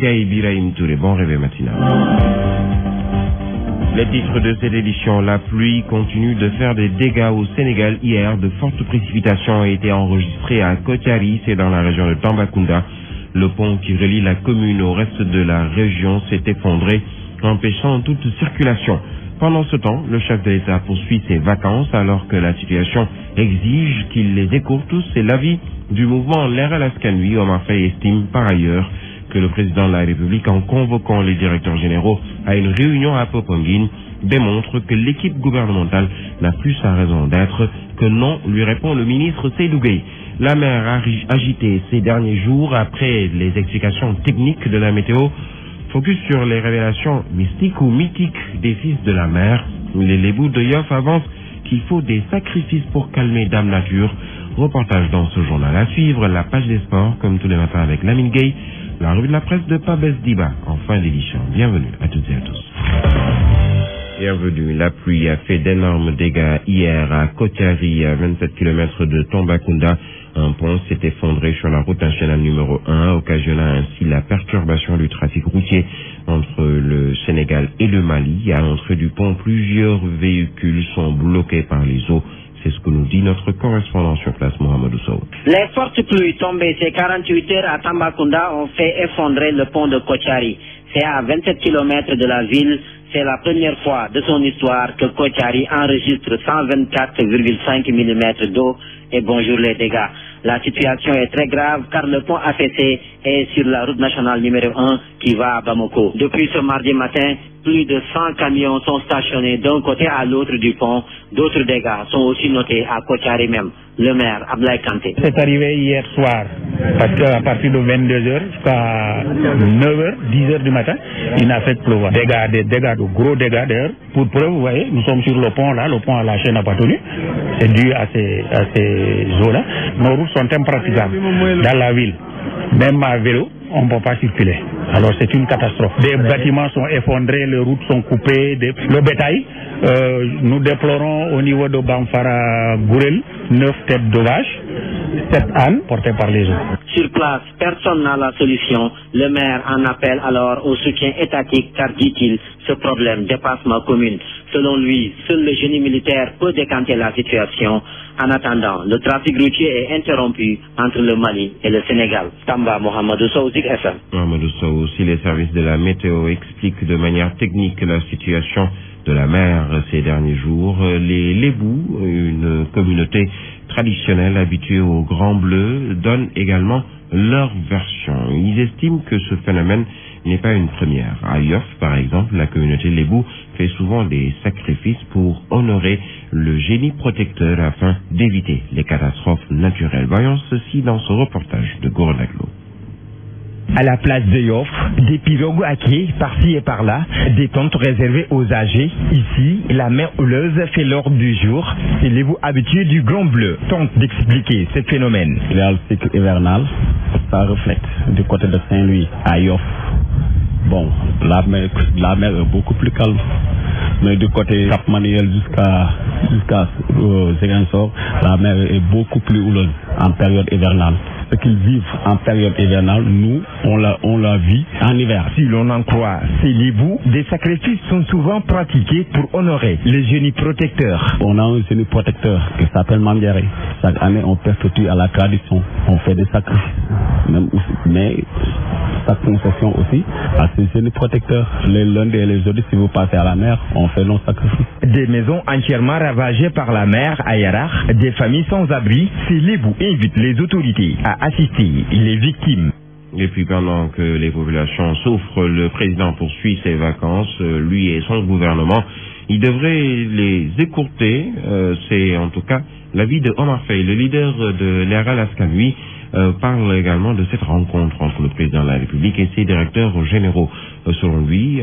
Gaï Birahim Touré, bon réveil matinal. Les titres de cette édition: la pluie continue de faire des dégâts au Sénégal. Hier, de fortes précipitations ont été enregistrées à Kotiari, c'est dans la région de Tambacounda. Le pont qui relie la commune au reste de la région s'est effondré, empêchant toute circulation. Pendant ce temps, le chef de l'État poursuit ses vacances alors que la situation exige qu'il les écourte. C'est l'avis du mouvement Leral Askan Wi. Omar Faye estime par ailleurs que le président de la République, en convoquant les directeurs généraux à une réunion à Popenguine, démontre que l'équipe gouvernementale n'a plus sa raison d'être. Que non, lui répond le ministre Seydou Gueye. La mer a agité ces derniers jours après les explications techniques de la météo. Focus sur les révélations mystiques ou mythiques des fils de la mer. Les Lébous de Yoff avancent qu'il faut des sacrifices pour calmer Dame Nature. Reportage dans ce journal à suivre, la page des sports, comme tous les matins avec Lamine Gueye, la revue de la presse de Pabès Diba en fin d'édition. Bienvenue à toutes et à tous. Bienvenue. La pluie a fait d'énormes dégâts hier à Kotiari, à 27 km de Tambacounda. Un pont s'est effondré sur la route nationale numéro 1, occasionnant ainsi la perturbation du trafic routier entre le Sénégal et le Mali. À l'entrée du pont, plusieurs véhicules sont bloqués par les eaux. C'est ce que nous dit notre correspondant sur place, Mohamedou Sow. Les fortes pluies tombées ces 48 heures à Tambacounda ont fait effondrer le pont de Kotiari. C'est à 27 km de la ville. C'est la première fois de son histoire que Kotiari enregistre 124,5 mm d'eau. Et bonjour les dégâts. La situation est très grave car le pont affaissé est sur la route nationale numéro 1 qui va à Bamako. Depuis ce mardi matin, plus de 100 camions sont stationnés d'un côté à l'autre du pont. D'autres dégâts sont aussi notés à Kotiari même. Le maire Ablaye Kanté. C'est arrivé hier soir, parce qu'à partir de 22h jusqu'à 9h, 10h du matin, il n'a fait que pleuvoir. Des dégâts, de gros dégâts d'ailleurs. Pour preuve, vous voyez, nous sommes sur le pont là, le pont à la chaîne n'a pas tenu. C'est dû à ces eaux-là. Nos routes sont impraticables dans la ville. Même à vélo, on ne peut pas circuler. Alors c'est une catastrophe. Des bâtiments sont effondrés, les routes sont coupées, le bétail. Nous déplorons au niveau de Bamfara Gourel 9 têtes de vache, 7 ânes portés par les eaux. Sur place, personne n'a la solution. Le maire en appelle alors au soutien étatique car, dit-il, ce problème dépasse ma commune. Selon lui, seul le génie militaire peut décanter la situation. En attendant, le trafic routier est interrompu entre le Mali et le Sénégal. Tamba Mohamedou Sow, Zik FM. Mohamedou Sow, aussi les services de la météo expliquent de manière technique la situation de la mer ces derniers jours. Les Lébous, une communauté traditionnelle habituée au grand bleu, donnent également leur version. Ils estiment que ce phénomène n'est pas une première. À Yoff, par exemple, la communauté Lébou fait souvent des sacrifices pour honorer le génie protecteur afin d'éviter les catastrophes naturelles. Voyons ceci dans ce reportage de Goronaglo. À la place de Yoff, des pirogues à quai par-ci et par-là, des tentes réservées aux âgés. Ici, la mer houleuse fait l'ordre du jour. C'est les Lébous habitués du Grand Bleu tentent d'expliquer ce phénomène. Il y a le cycle hivernal, ça reflète du côté de Saint-Louis à Yoff. Bon, la mer est beaucoup plus calme. Mais du côté Cap Manuel jusqu'à Ziguinchor, la mer est beaucoup plus houleuse en période hivernale. Ce qu'ils vivent en période hivernale, nous, on la vit en hiver. Si l'on en croit ces Lébous, des sacrifices sont souvent pratiqués pour honorer les génies protecteurs. On a un génie protecteur qui s'appelle Mamdiaré. Chaque année, on perpétue à la tradition. On fait des sacrifices. Mais sa concession aussi à ces génies protecteurs. Les lundis et les jeudis, si vous passez à la mer, on fait nos sacrifices. Des maisons entièrement ravagées par la mer à Yarar, des familles sans abri, ces Lébous invitent les autorités à assister les victimes. Et puis pendant que les populations souffrent, le président poursuit ses vacances, lui et son gouvernement. Il devrait les écourter, c'est en tout cas l'avis de Omar Faye, le leader de Leral Askan Wi, parle également de cette rencontre entre le président de la République et ses directeurs généraux. Selon lui,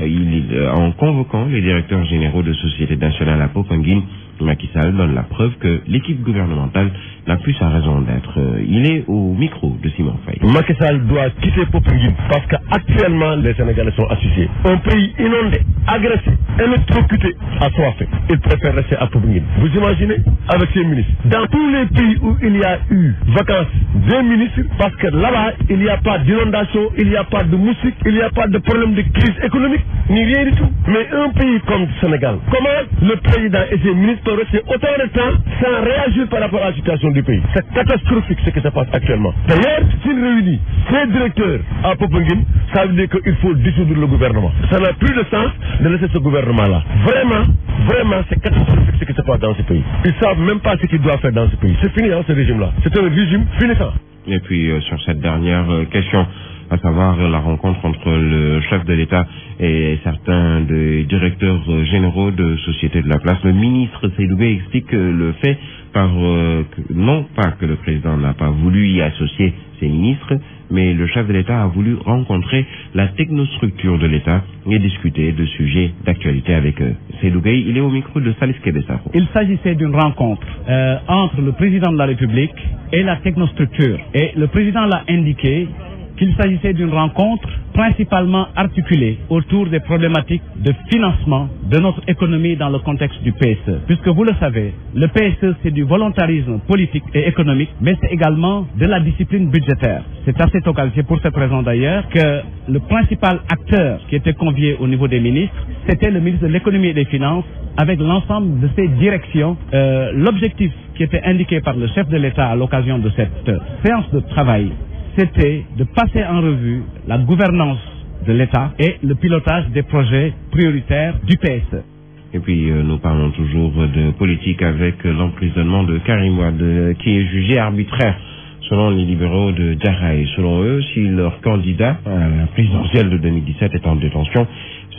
en convoquant les directeurs généraux de Société nationale à Popenguine, Macky Sall donne la preuve que l'équipe gouvernementale n'a plus sa raison d'être. Il est au micro de Simon Faye. Macky Sall doit quitter Popenguine parce qu'actuellement les Sénégalais sont associés. Un pays inondé, agressé, électrocuté assoiffé. Il préfère rester à Popenguine. Vous imaginez, avec ses ministres. Dans tous les pays où il y a eu vacances des ministres, parce que là-bas, il n'y a pas d'inondation, il n'y a pas de moustiques, il n'y a pas de problème de crise économique, ni rien du tout. Mais un pays comme le Sénégal, comment le président et ses ministres peuvent rester autant de temps sans réagir par rapport à la situation du pays? C'est catastrophique ce qui se passe actuellement. D'ailleurs, s'il réunit ces directeurs à Popenguine, ça veut dire qu'il faut dissoudre le gouvernement. Ça n'a plus de sens de laisser ce gouvernement-là. Vraiment, c'est catastrophique ce qui se passe dans ce pays. Ils ne savent même pas ce qu'ils doivent faire dans ce pays. C'est fini, ce régime-là. C'est un régime finissant. Et puis, sur cette dernière question, à savoir la rencontre entre le chef de l'État et certains des directeurs généraux de sociétés de la place, le ministre Seydou Gueye explique que le fait non pas que le président n'a pas voulu y associer ses ministres, mais le chef de l'État a voulu rencontrer la technostructure de l'État et discuter de sujets d'actualité avec eux. Seydou Gueye, il est au micro de Salif Kebessaro. Il s'agissait d'une rencontre entre le président de la République et la technostructure. Et le président l'a indiqué qu'il s'agissait d'une rencontre principalement articulée autour des problématiques de financement de notre économie dans le contexte du PSE. Puisque vous le savez, le PSE c'est du volontarisme politique et économique, mais c'est également de la discipline budgétaire. C'est à cette occasion, c'est pour cette raison d'ailleurs, que le principal acteur qui était convié au niveau des ministres, c'était le ministre de l'économie et des finances, avec l'ensemble de ses directions. L'objectif qui était indiqué par le chef de l'État à l'occasion de cette séance de travail, c'était de passer en revue la gouvernance de l'État et le pilotage des projets prioritaires du PSE. Et puis nous parlons toujours de politique avec l'emprisonnement de Karim Wade qui est jugé arbitraire selon les libéraux de Djaraï. Selon eux, si leur candidat à la présidentielle de 2017 est en détention,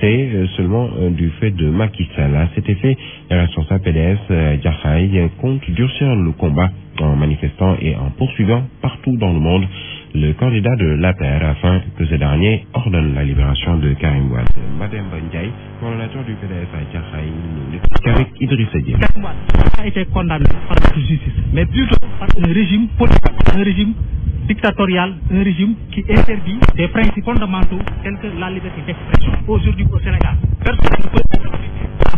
c'est seulement du fait de Macky Sall. À cet effet, les responsables PDS Djaraï comptent durcir le combat en manifestant et en poursuivant partout dans le monde le candidat de l'APR afin que ce dernier ordonne la libération de Karim Wade. Madame Ndiaye, coordonnateur du PDS à Djaraï, nous l'explique avec Idrissa Diène. Karim Wade a été condamné par la justice, mais plutôt par un régime politique, un régime dictatorial, un régime qui interdit des principes fondamentaux tels que la liberté d'expression. Aujourd'hui au Sénégal, personne ne peut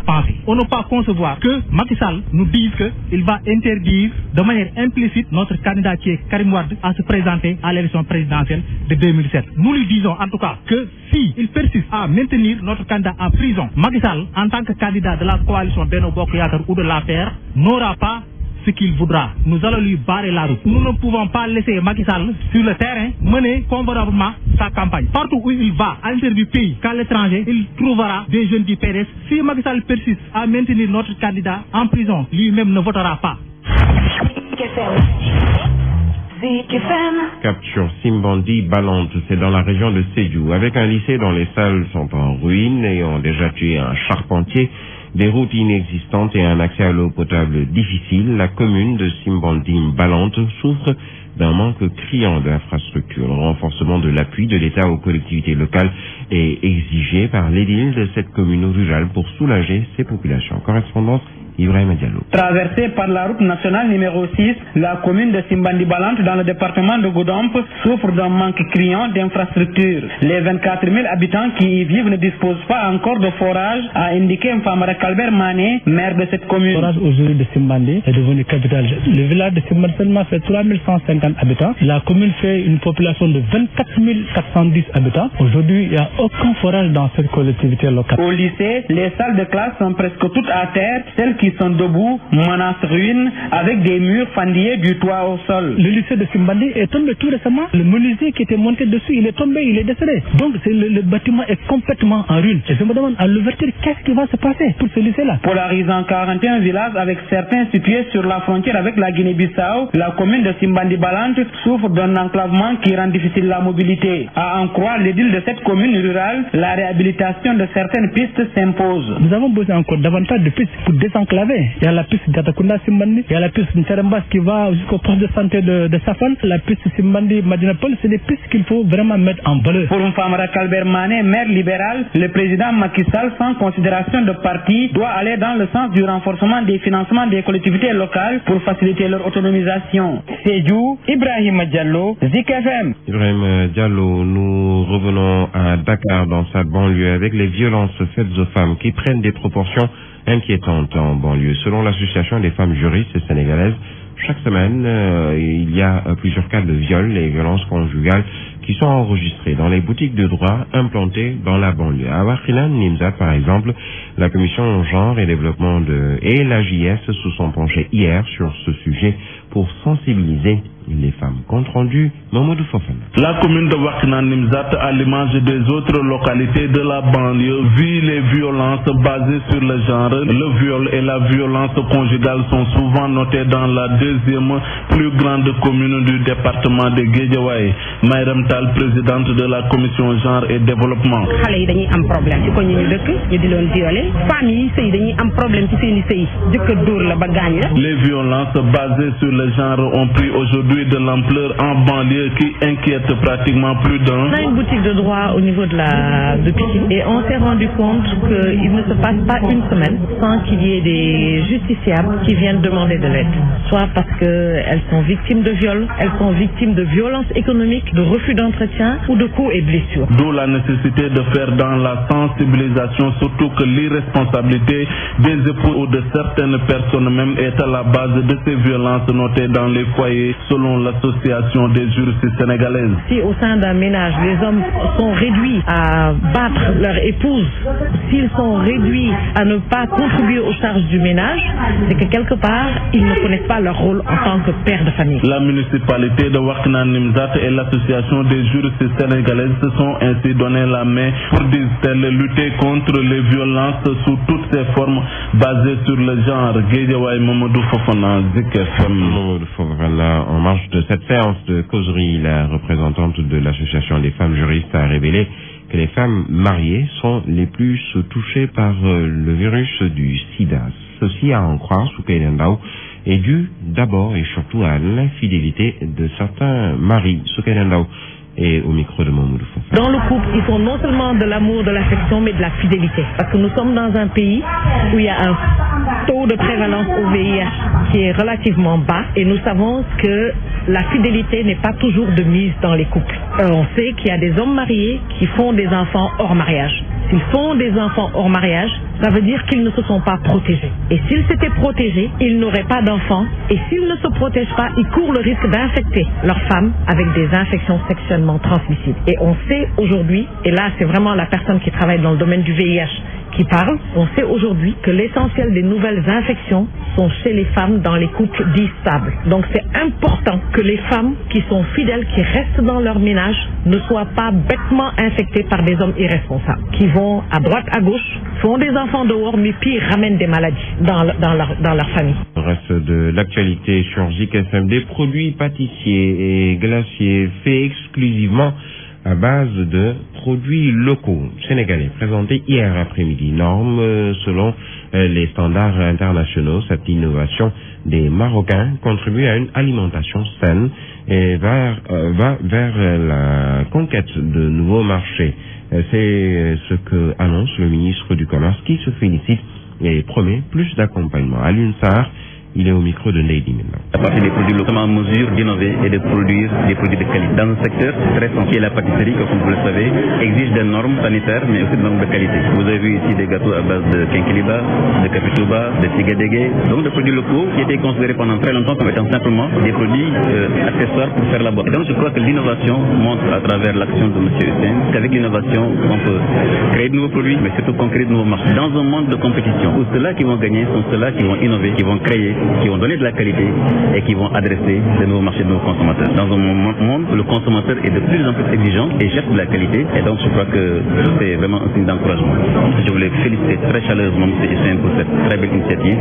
penser. On ne peut pas concevoir que Macky Sall nous dise qu'il va interdire de manière implicite notre candidat qui est Karim Wade à se présenter à l'élection présidentielle de 2007. Nous lui disons en tout cas que si il persiste à maintenir notre candidat en prison, Macky Sall, en tant que candidat de la coalition Benno Bokk Yakaar ou de l'APR, n'aura pas ce qu'il voudra. Nous allons lui barrer la route. Nous ne pouvons pas laisser Macky Sall sur le terrain mener convenablement sa campagne. Partout où il va, à l'intérieur du pays, qu'à l'étranger, il trouvera des jeunes du PDS. Si Macky Sall persiste à maintenir notre candidat en prison, lui-même ne votera pas. Cap sur Simbandi Balante, c'est dans la région de Sédhiou, avec un lycée dont les salles sont en ruine et ont déjà tué un charpentier, des routes inexistantes et un accès à l'eau potable difficile. La commune de Simbandi Balante souffre d'un manque criant d'infrastructures. Le renforcement de l'appui de l'État aux collectivités locales est exigé par l'édile de cette commune rurale pour soulager ses populations. Correspondance Ibrahim Diallo. Traversée par la route nationale numéro 6, la commune de Simbandi Balante dans le département de Goudomp souffre d'un manque criant d'infrastructures. Les 24 000 habitants qui y vivent ne disposent pas encore de forage, a indiqué Mfamara Kalber Mané, maire de cette commune. Le forage aujourd'hui de Simbandi est devenu capitale. Le village de Simbandi seulement fait 3150 habitants. La commune fait une population de 24 410 habitants. Aujourd'hui, il n'y a aucun forage dans cette collectivité locale. Au lycée, les salles de classe sont presque toutes à terre. Celles qui sont debout menacent ruine avec des murs fendillés du toit au sol. Le lycée de Simbandi est tombé tout récemment. Le menuisier qui était monté dessus, il est tombé, il est décédé. Donc le bâtiment est complètement en ruine. Et je me demande à l'ouverture, qu'est-ce qui va se passer pour ce lycée-là? Polarisant 41 villages avec certains situés sur la frontière avec la Guinée-Bissau, la commune de Simbandi Balante souffre d'un enclavement qui rend difficile la mobilité. À en croire l'édile de cette commune rurale, la réhabilitation de certaines pistes s'impose. Nous avons besoin encore davantage de pistes pour désenclaver. Il y a la piste d'Atakunda Simbandi, il y a la piste Nterembas qui va jusqu'au poste de santé de Safan, la piste Simbandi Madinapol, c'est des pistes qu'il faut vraiment mettre en valeur. Pour Mfamara Kalber Mané, maire libéral, le président Macky Sall, sans considération de parti, doit aller dans le sens du renforcement des financements des collectivités locales pour faciliter leur autonomisation. Sédhiou, Ibrahim Diallo, Zik FM. Ibrahim Diallo, nous revenons à Dakar. Dakar dans sa banlieue avec les violences faites aux femmes qui prennent des proportions inquiétantes en banlieue. Selon l'association des femmes juristes sénégalaises, chaque semaine, il y a plusieurs cas de viol et violences conjugales qui sont enregistrés dans les boutiques de droit implantées dans la banlieue. À Wakhinane, Nimzat, par exemple, la commission genre et développement et la JS se sont penchés hier sur ce sujet pour sensibiliser les femmes. Compte rendu, Mamadou Fofana. La commune de Wakhinane Nimzat, à l'image des autres localités de la banlieue, vit les violences basées sur le genre. Le viol et la violence conjugale sont souvent notés dans la deuxième plus grande commune du département de Guédiawaye. Mayram Tall, présidente de la commission genre et développement. Les violences basées sur le genre ont pris aujourd'hui de l'ampleur en banlieue qui inquiète pratiquement plus d'un. On a une boutique de droit au niveau de Pikine et on s'est rendu compte qu'il ne se passe pas une semaine sans qu'il y ait des justiciables qui viennent demander de l'aide. Soit parce qu'elles sont victimes de viols, elles sont victimes de violences économiques, de refus d'entretien ou de coups et blessures. D'où la nécessité de faire dans la sensibilisation, surtout que l'irresponsabilité des époux ou de certaines personnes même est à la base de ces violences notées dans les foyers, selon l'association des juristes sénégalaises. Si au sein d'un ménage, les hommes sont réduits à battre leur épouse, s'ils sont réduits à ne pas contribuer aux charges du ménage, c'est que quelque part, ils ne connaissent pas leur rôle en tant que père de famille. La municipalité de Wakhinane Nimzat et l'association des juristes sénégalaises se sont ainsi donné la main pour, disent-elles, lutter contre les violences sous toutes ses formes basées sur le genre. Guédiawaye, Mamadou Fofana, Zik FM. Mamadou Fofana, en marge de cette séance de causerie, la représentante de l'association des femmes juristes a révélé que les femmes mariées sont les plus touchées par le virus du sida. Ceci, à en croire, Soukaina Ndao, est dû d'abord et surtout à l'infidélité de certains maris. Soukaina Ndao est au micro de Mamadou Fofana. Dans le couple, ils font non seulement de l'amour, de l'affection, mais de la fidélité. Parce que nous sommes dans un pays où il y a un taux de prévalence au VIH qui est relativement bas et nous savons que la fidélité n'est pas toujours de mise dans les couples. On sait qu'il y a des hommes mariés qui font des enfants hors mariage. S'ils font des enfants hors mariage, ça veut dire qu'ils ne se sont pas protégés. Et s'ils s'étaient protégés, ils n'auraient pas d'enfants. Et s'ils ne se protègent pas, ils courent le risque d'infecter leurs femmes avec des infections sexuellement transmissibles. Et on sait aujourd'hui, et là c'est vraiment la personne qui travaille dans le domaine du VIH qui parle, on sait aujourd'hui que l'essentiel des nouvelles infections sont chez les femmes dans les couples dits stables. Donc c'est important que les femmes qui sont fidèles, qui restent dans leur ménage, ne soient pas bêtement infectées par des hommes irresponsables, qui vont à droite, à gauche, font des enfants dehors, mais puis ramènent des maladies dans leur famille. Le reste de l'actualité sur Zik FM, des produits pâtissiers et glaciers faits exclusivement à base de produits locaux sénégalais, présentés hier après-midi. Normes selon les standards internationaux. Cette innovation des Marocains contribue à une alimentation saine et va vers la conquête de nouveaux marchés. C'est ce que annonce le ministre du Commerce qui se félicite et promet plus d'accompagnement. À l'UNSAR, il est au micro de Neydi maintenant. À partir des produits locaux, en mesure d'innover et de produire des produits de qualité. Dans un secteur très sensible, la pâtisserie, comme vous le savez, exige des normes sanitaires, mais aussi des normes de qualité. Vous avez vu ici des gâteaux à base de kinkiliba, de capitouba, de tigadégué, donc des produits locaux qui étaient considérés pendant très longtemps comme étant simplement des produits accessoires pour faire la boîte. Donc je crois que l'innovation montre à travers l'action de M. Hussein qu'avec l'innovation, on peut créer de nouveaux produits, mais surtout conquérir de nouveaux marchés. Dans un monde de compétition, où ceux-là qui vont gagner sont ceux-là qui vont innover, qui vont créer, qui vont donner de la qualité et qui vont adresser de nouveaux marchés de nos consommateurs. Dans un monde où le consommateur est de plus en plus exigeant et cherche de la qualité, et donc je crois que c'est vraiment un signe d'encouragement. Je voulais féliciter très chaleureusement M. Hussein pour cette très belle initiative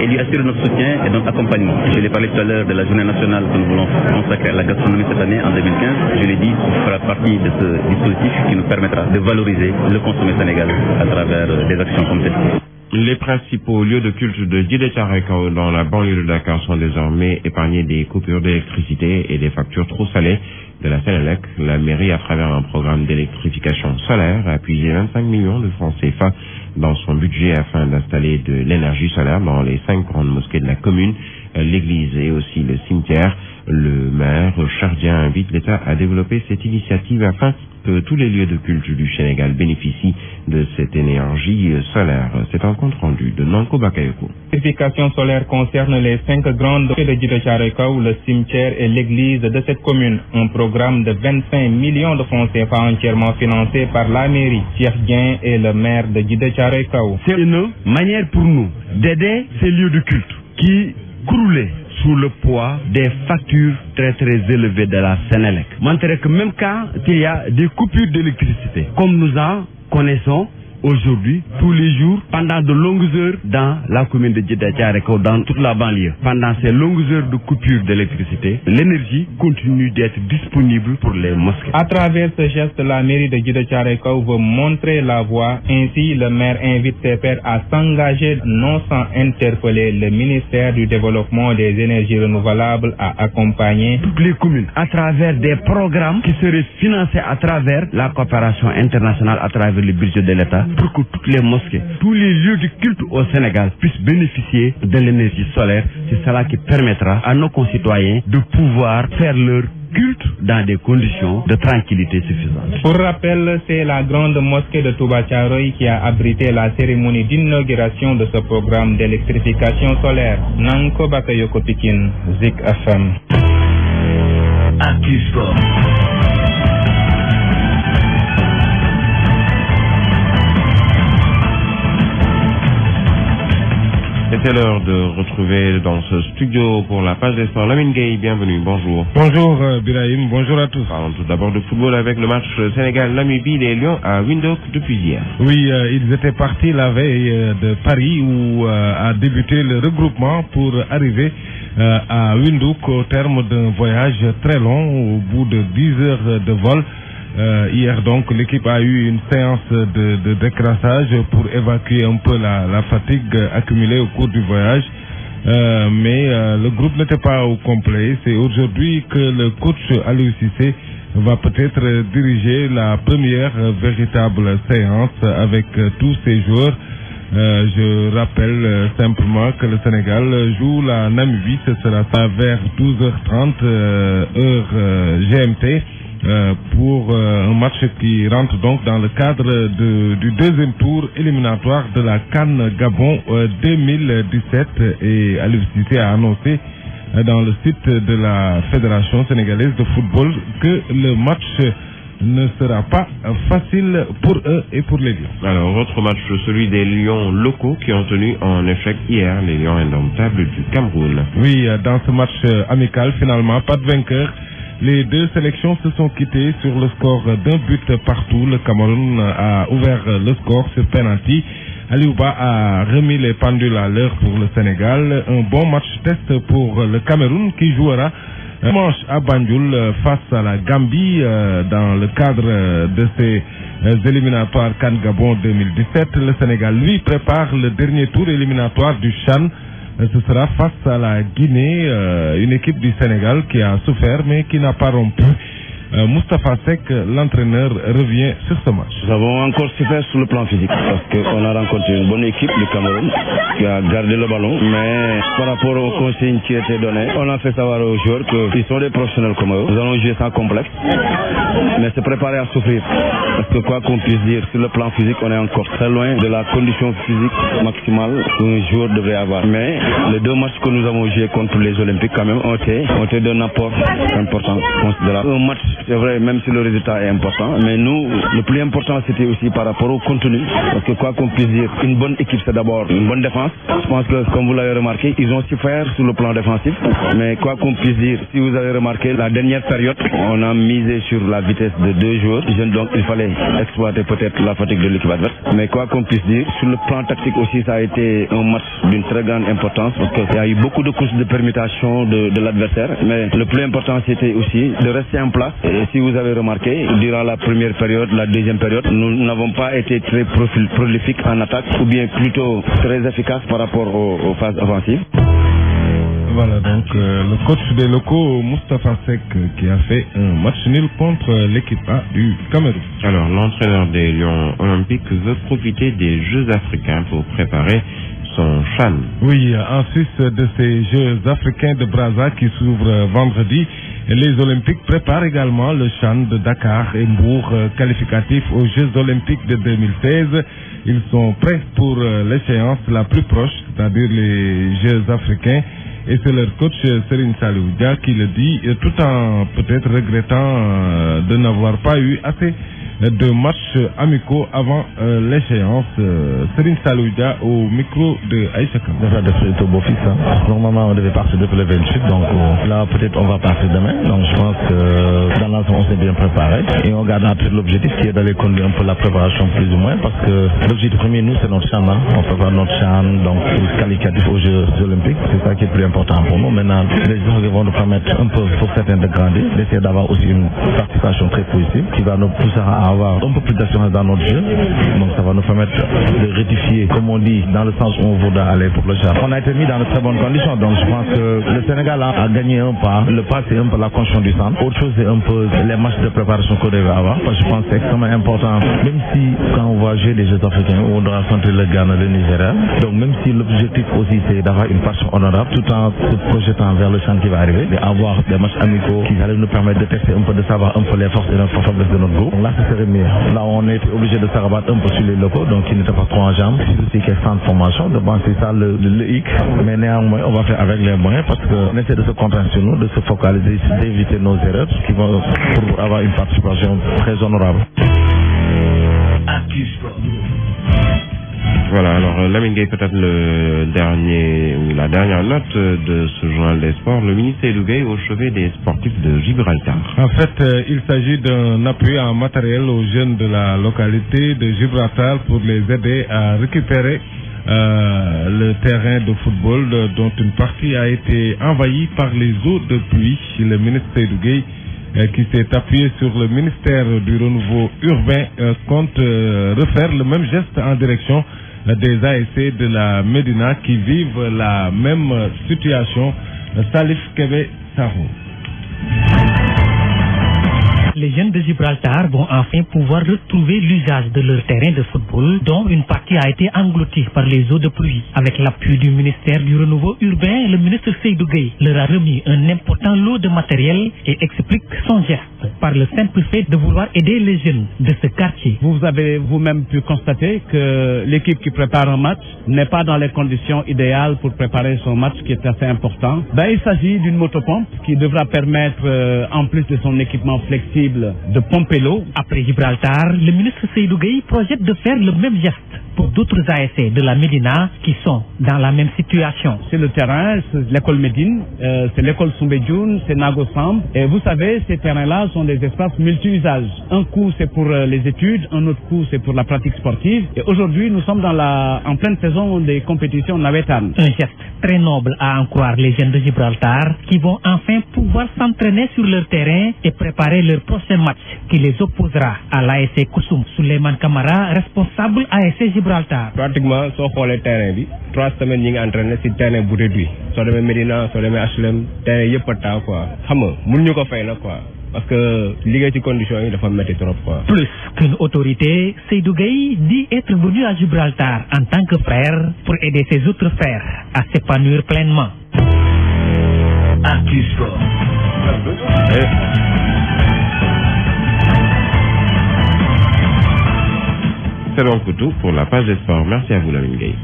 et lui assurer notre soutien et notre accompagnement. Je l'ai parlé tout à l'heure de la journée nationale que nous voulons consacrer à la gastronomie cette année, en 2015. Je l'ai dit, ce fera partie de ce dispositif qui nous permettra de valoriser le consommé sénégalais à travers des actions comme celle-ci. Les principaux lieux de culte de Djidé-Tcharekao dans la banlieue de Dakar sont désormais épargnés des coupures d'électricité et des factures trop salées de la Sénélec. La mairie, à travers un programme d'électrification solaire, a puisé 25 millions de francs CFA dans son budget afin d'installer de l'énergie solaire dans les 5 grandes mosquées de la commune. l'église et aussi le cimetière. Le maire chardien invite l'État à développer cette initiative afin que tous les lieux de culte du Sénégal bénéficient de cette énergie solaire. C'est un compte rendu de Nanko Bakayoko. L'électrification solaire concerne les 5 grandes de Djiddah Thiaroye Kao, le cimetière et l'église de cette commune. Un programme de 25 millions de francs CFA entièrement financé par la mairie. Chardien est le maire de Djiddah Thiaroye Kao. C'est une manière pour nous d'aider ces lieux de culte qui croulaient sous le poids des factures très élevées de la Sénélec. Montrer que même quand il y a des coupures d'électricité, comme nous en connaissons aujourd'hui, tous les jours, pendant de longues heures dans la commune de Djiddah Thiaroye Kao, dans toute la banlieue. Pendant ces longues heures de coupure d'électricité, l'énergie continue d'être disponible pour les mosquées. À travers ce geste, la mairie de Djiddah Thiaroye Kao veut montrer la voie. Ainsi, le maire invite ses pairs à s'engager non sans interpeller le ministère du Développement des énergies renouvelables à accompagner toutes les communes à travers des programmes qui seraient financés à travers la coopération internationale, à travers le budget de l'État, pour que toutes les mosquées, tous les lieux de culte au Sénégal puissent bénéficier de l'énergie solaire. C'est cela qui permettra à nos concitoyens de pouvoir faire leur culte dans des conditions de tranquillité suffisantes. Pour rappel, c'est la grande mosquée de Touba Thiaroye qui a abrité la cérémonie d'inauguration de ce programme d'électrification solaire. Nanko Bakayoko Pikine, Zik FM. Actu-Sport. C'est l'heure de retrouver dans ce studio pour la page des sports Lamine Gueye, bienvenue, bonjour. Bonjour Birahim, bonjour à tous. Parlons tout d'abord de football avec le match Sénégal-Namibie, les Lions à Windhoek depuis hier. Oui, ils étaient partis la veille de Paris où a débuté le regroupement pour arriver à Windhoek au terme d'un voyage très long, au bout de 10 heures de vol. Hier donc l'équipe a eu une séance de décrassage pour évacuer un peu la fatigue accumulée au cours du voyage, mais le groupe n'était pas au complet. C'est aujourd'hui que le coach Aliou Cissé va peut-être diriger la première véritable séance avec tous ses joueurs. Je rappelle simplement que le Sénégal joue la Namibie, ce sera vers 12h30 heure GMT. Pour un match qui rentre donc dans le cadre du deuxième tour éliminatoire de la CAN Gabon 2017, et Aliou Cissé a annoncé dans le site de la Fédération sénégalaise de football que le match ne sera pas facile pour eux et pour les Lions. Alors, autre match, celui des Lions locaux qui ont tenu en échec hier, les Lions indomptables du Cameroun. Oui, dans ce match amical, finalement, pas de vainqueur. Les deux sélections se sont quittées sur le score d'un but partout. Le Cameroun a ouvert le score sur penalty. Aliouba a remis les pendules à l'heure pour le Sénégal. Un bon match test pour le Cameroun qui jouera dimanche à Banjul face à la Gambie dans le cadre de ces éliminatoires CAN Gabon 2017. Le Sénégal, lui, prépare le dernier tour éliminatoire du CHAN. Ce sera face à la Guinée, une équipe du Sénégal qui a souffert mais qui n'a pas rompu. Moustapha Seck, l'entraîneur, revient sur ce match. Nous avons encore souffert sur le plan physique parce qu'on a rencontré une bonne équipe du Cameroun qui a gardé le ballon, mais par rapport aux consignes qui étaient données, on a fait savoir aux joueurs qu'ils sont des professionnels comme eux. Nous allons jouer sans complexe, mais se préparer à souffrir parce que quoi qu'on puisse dire, sur le plan physique, on est encore très loin de la condition physique maximale qu'un joueur devrait avoir. Mais les deux matchs que nous avons joués contre les Olympiques quand même ont été d'un apport important, considérable. Un match, c'est vrai, même si le résultat est important, mais nous, le plus important c'était aussi par rapport au contenu, parce que quoi qu'on puisse dire, une bonne équipe c'est d'abord une bonne défense. Je pense que comme vous l'avez remarqué, ils ont souffert sur le plan défensif, mais quoi qu'on puisse dire, si vous avez remarqué, la dernière période, on a misé sur la vitesse de deux joueurs, donc il fallait exploiter peut-être la fatigue de l'équipe adverse, mais quoi qu'on puisse dire, sur le plan tactique aussi, ça a été un match d'une très grande importance, parce qu'il y a eu beaucoup de courses de permutation de l'adversaire, mais le plus important c'était aussi de rester en place. Et si vous avez remarqué, durant la première période, la deuxième période, nous n'avons pas été très prolifiques en attaque, ou bien plutôt très efficaces par rapport aux phases offensives. Voilà donc le coach des locaux, Moustapha Seck, qui a fait un match nul contre l'équipe A du Cameroun. Alors l'entraîneur des Lions olympiques veut profiter des Jeux africains pour préparer son CHAN. Oui, en sus de ces Jeux africains de Brazza qui s'ouvrent vendredi, les Olympiques préparent également le CHAN de Dakar et Mbour, qualificatif aux Jeux Olympiques de 2016. Ils sont prêts pour l'échéance la plus proche, c'est-à-dire les Jeux africains. Et c'est leur coach Serine Saloudia qui le dit, tout en peut-être regrettant de n'avoir pas eu assez de matchs amicaux avant l'échéance. Serine Saloudia au micro de Aïcha Kam. C'est au beau-fils. Normalement, on devait partir depuis le 28, donc là, peut-être on va partir demain. Donc je pense que dans l'ensemble, on s'est bien préparé. Et on garde l'objectif qui est d'aller conduire un peu la préparation plus ou moins, parce que l'objectif premier, nous, c'est notre CHAN. On prépare notre CHAN, donc qualificatif aux Jeux Olympiques. C'est ça qui est le plus important pour nous. Maintenant, les gens vont nous permettre un peu, pour certains, de grandir, d'essayer d'avoir aussi une participation très positive qui va nous pousser à avoir un peu plus d'assurance dans notre jeu. Donc ça va nous permettre de rectifier, comme on dit, dans le sens où on voudra aller pour le CHAN. On a été mis dans de très bonnes conditions. Donc je pense que le Sénégal a gagné un pas. Le pas, c'est un peu la construction du centre. Autre chose, c'est un peu les matchs de préparation qu'on devait avoir. Parce que je pense que c'est extrêmement important, même si quand on va jouer des Jeux africains, on doit rencontrer le Ghana, le Nigeria. Donc même si l'objectif aussi, c'est d'avoir une passion honorable, tout en se projetant vers le CHAN qui va arriver, et avoir des matchs amicaux qui allaient nous permettre de tester un peu, de savoir un peu les forces et les faiblesses de notre groupe. Donc là, ce serait mieux. Là, on était obligé de se rabattre un peu sur les locaux, donc ils n'étaient pas trop en jambes. C'est aussi question de formation, de penser ça le hic. Mais néanmoins, on va faire avec les moyens parce qu'on essaie de se concentrer sur nous, de se focaliser, d'éviter nos erreurs qui vont pour avoir une participation très honorable. Voilà, alors Lamine Gueye, peut-être la dernière note de ce journal des sports. Le ministre Seydou Gueye au chevet des sportifs de Gibraltar. En fait, il s'agit d'un appui en matériel aux jeunes de la localité de Gibraltar pour les aider à récupérer le terrain de football dont une partie a été envahie par les eaux de pluie. Le ministre Seydou Gueye, qui s'est appuyé sur le ministère du Renouveau Urbain, compte refaire le même geste en direction des ASC de la Médina qui vivent la même situation. Salif Kébé Sarou. Les jeunes de Gibraltar vont enfin pouvoir retrouver l'usage de leur terrain de football, dont une partie a été engloutie par les eaux de pluie. Avec l'appui du ministère du Renouveau Urbain, le ministre Seydou Gueye leur a remis un important lot de matériel et explique son geste par le simple fait de vouloir aider les jeunes de ce quartier. Vous avez vous-même pu constater que l'équipe qui prépare un match n'est pas dans les conditions idéales pour préparer son match qui est assez important. Il s'agit d'une motopompe qui devra permettre, en plus de son équipement flexible, de pomper l'eau. Après Gibraltar, le ministre Seydou Gueye projette de faire le même geste pour d'autres ASC de la Médina qui sont dans la même situation. C'est le terrain, c'est l'école Médine, c'est l'école Soumbédioune, c'est Nagosamb. Et vous savez, ces terrains-là sont des espaces multi-usages. Un coup, c'est pour les études, un autre coup, c'est pour la pratique sportive. Et aujourd'hui, nous sommes en pleine saison des compétitions navétanes. Un geste très noble à en croire les jeunes de Gibraltar qui vont enfin pouvoir s'entraîner sur leur terrain et préparer leur prochain match qui les opposera à l'ASC Koussoum. Souleymane Camara, responsable ASC Gibraltar. Pratiquement, sur le terrain, 3 semaines, nous entraîné sur le terrain pour réduire. Sur le Médina, sur le HLM, terrain, il y a pas de temps, quoi. Nous ne pouvons pas faire, quoi. Parce que les conditions, il faut mettre trop, quoi. Plus qu'une autorité, Seydou Gueye dit être venu à Gibraltar en tant que frère pour aider ses autres frères à s'épanouir pleinement. C'est donc tout pour la page des sports. Merci à vous, Lamine Gueye.